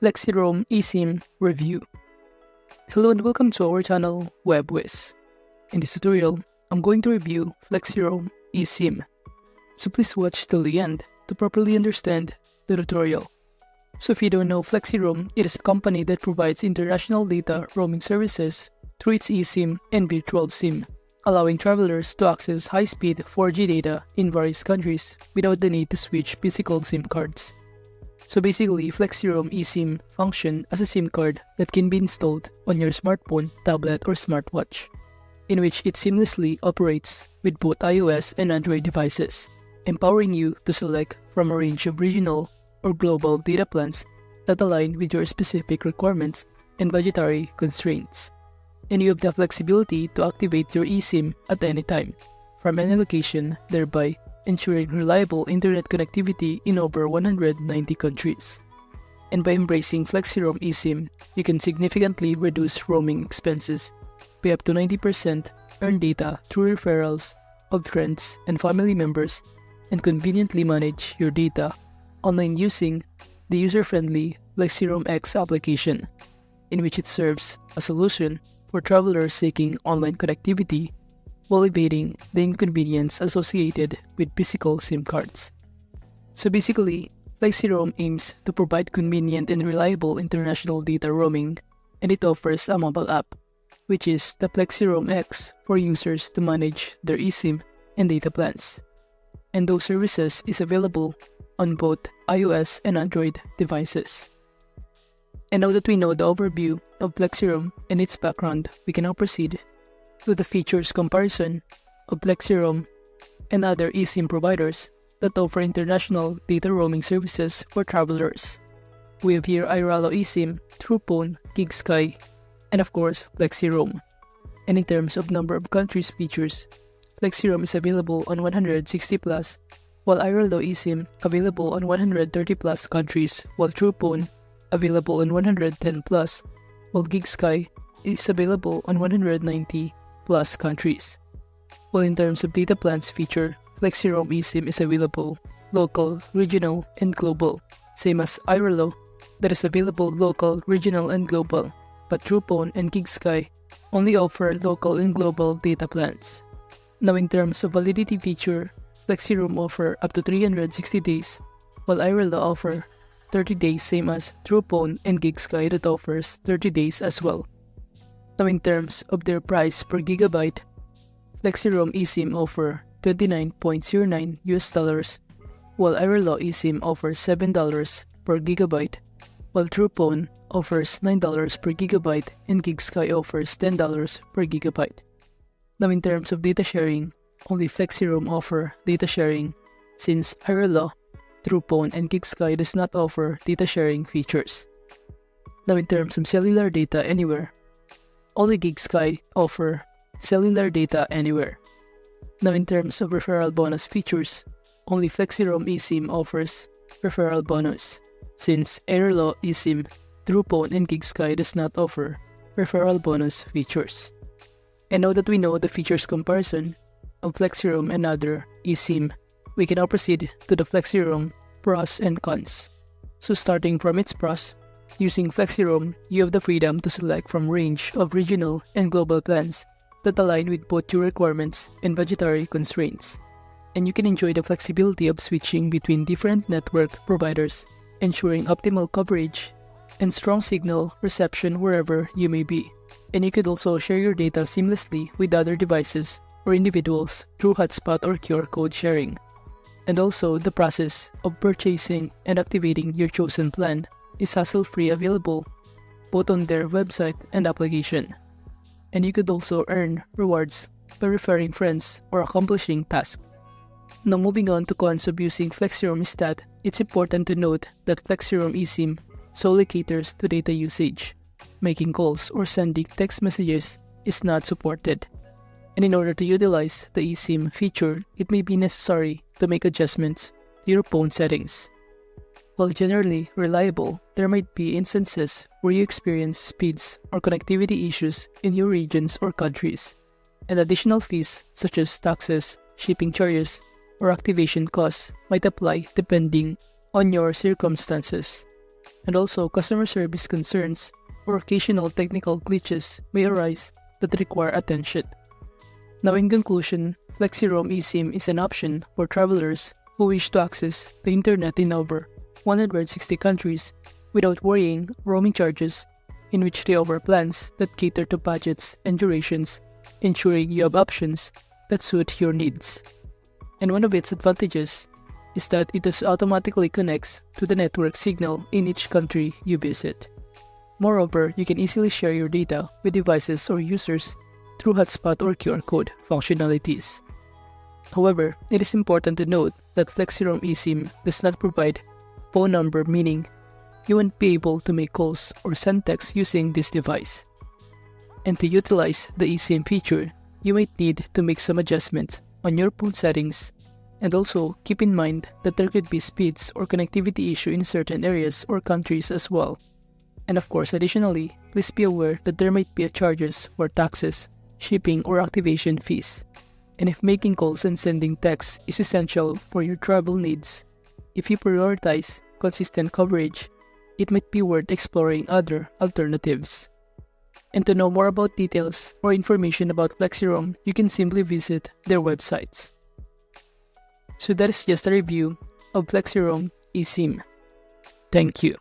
Flexiroam eSIM Review. Hello and welcome to our channel WebWiz. In this tutorial, I'm going to review Flexiroam eSIM. So please watch till the end to properly understand the tutorial. So if you don't know Flexiroam, it is a company that provides international data roaming services through its eSIM and virtual SIM, allowing travelers to access high-speed 4G data in various countries without the need to switch physical SIM cards. So basically, Flexiroam eSIM function as a SIM card that can be installed on your smartphone, tablet, or smartwatch, in which it seamlessly operates with both iOS and Android devices, empowering you to select from a range of regional or global data plans that align with your specific requirements and budgetary constraints. And you have the flexibility to activate your eSIM at any time, from any location, thereby ensuring reliable internet connectivity in over 190 countries. And by embracing Flexiroam eSIM, you can significantly reduce roaming expenses, pay up to 90%, earn data through referrals of friends and family members, and conveniently manage your data online using the user-friendly Flexiroam X application, in which it serves a solution for travelers seeking online connectivity while evading the inconvenience associated with physical SIM cards. So basically, Flexiroam aims to provide convenient and reliable international data roaming, and it offers a mobile app, which is the Flexiroam X, for users to manage their eSIM and data plans. And those services is available on both iOS and Android devices. And now that we know the overview of Flexiroam and its background, we can now proceed to the features comparison of Flexiroam and other eSIM providers that offer international data roaming services for travelers. We have here iRalo eSIM, TruePhone, GigSky, and of course Flexiroam. And in terms of number of countries features, Flexiroam is available on 160 plus, while iRalo eSIM available on 130 plus countries, while TruePhone available on 110 plus, while GigSky is available on 190 plus countries. While in terms of data plans feature, Flexiroam eSIM is available local, regional, and global, same as iRalo that is available local, regional, and global, but TruePhone and GigSky only offer local and global data plans. Now in terms of validity feature, Flexiroam offer up to 360 days, while iRalo offer 30 days, same as TruePhone and GigSky that offers 30 days as well. Now in terms of their price per gigabyte, Flexiroam eSIM offer $29.09 US, while iRalo eSIM offers $7 per gigabyte, while TruePhone offers $9 per gigabyte and GigSky offers $10 per gigabyte. Now in terms of data sharing, only Flexiroam offer data sharing, since iRalo, TruePhone, and GigSky does not offer data sharing features. Now in terms of cellular data anywhere, only GigSky offer cellular data anywhere. Now in terms of referral bonus features, only Flexiroam eSIM offers referral bonus, since iRalo eSIM, TruePhone, and GigSky does not offer referral bonus features. And now that we know the features comparison of Flexiroam and other eSIM, we can now proceed to the Flexiroam pros and cons. So starting from its pros, using Flexiroam, you have the freedom to select from range of regional and global plans that align with both your requirements and budgetary constraints. And you can enjoy the flexibility of switching between different network providers, ensuring optimal coverage and strong signal reception wherever you may be. And you could also share your data seamlessly with other devices or individuals through hotspot or QR code sharing. And also, the process of purchasing and activating your chosen plan is hassle-free, available both on their website and application. And you could also earn rewards by referring friends or accomplishing tasks. Now moving on to cons of using Flexiroam is that it's important to note that Flexiroam eSIM solely caters to data usage. Making calls or sending text messages is not supported. And in order to utilize the eSIM feature, it may be necessary to make adjustments to your phone settings. While generally reliable, there might be instances where you experience speeds or connectivity issues in your regions or countries, and additional fees such as taxes, shipping charges, or activation costs might apply depending on your circumstances. and also customer service concerns or occasional technical glitches may arise that require attention. Now in conclusion, Flexiroam eSIM is an option for travelers who wish to access the internet in over 160 countries without worrying roaming charges, in which they offer plans that cater to budgets and durations, ensuring you have options that suit your needs. And one of its advantages is that it automatically connects to the network signal in each country you visit. Moreover, you can easily share your data with devices or users through hotspot or QR code functionalities. However, it is important to note that Flexiroam eSIM does not provide phone number, meaning you won't be able to make calls or send texts using this device. And to utilize the eSIM feature, you might need to make some adjustments on your phone settings, and also keep in mind that there could be speeds or connectivity issue in certain areas or countries as well. And of course, additionally, please be aware that there might be charges for taxes, shipping, or activation fees. And if making calls and sending texts is essential for your travel needs, if you prioritize consistent coverage, it might be worth exploring other alternatives. And to know more about details or information about Flexiroam, you can simply visit their websites. So that is just a review of Flexiroam eSIM. Thank you.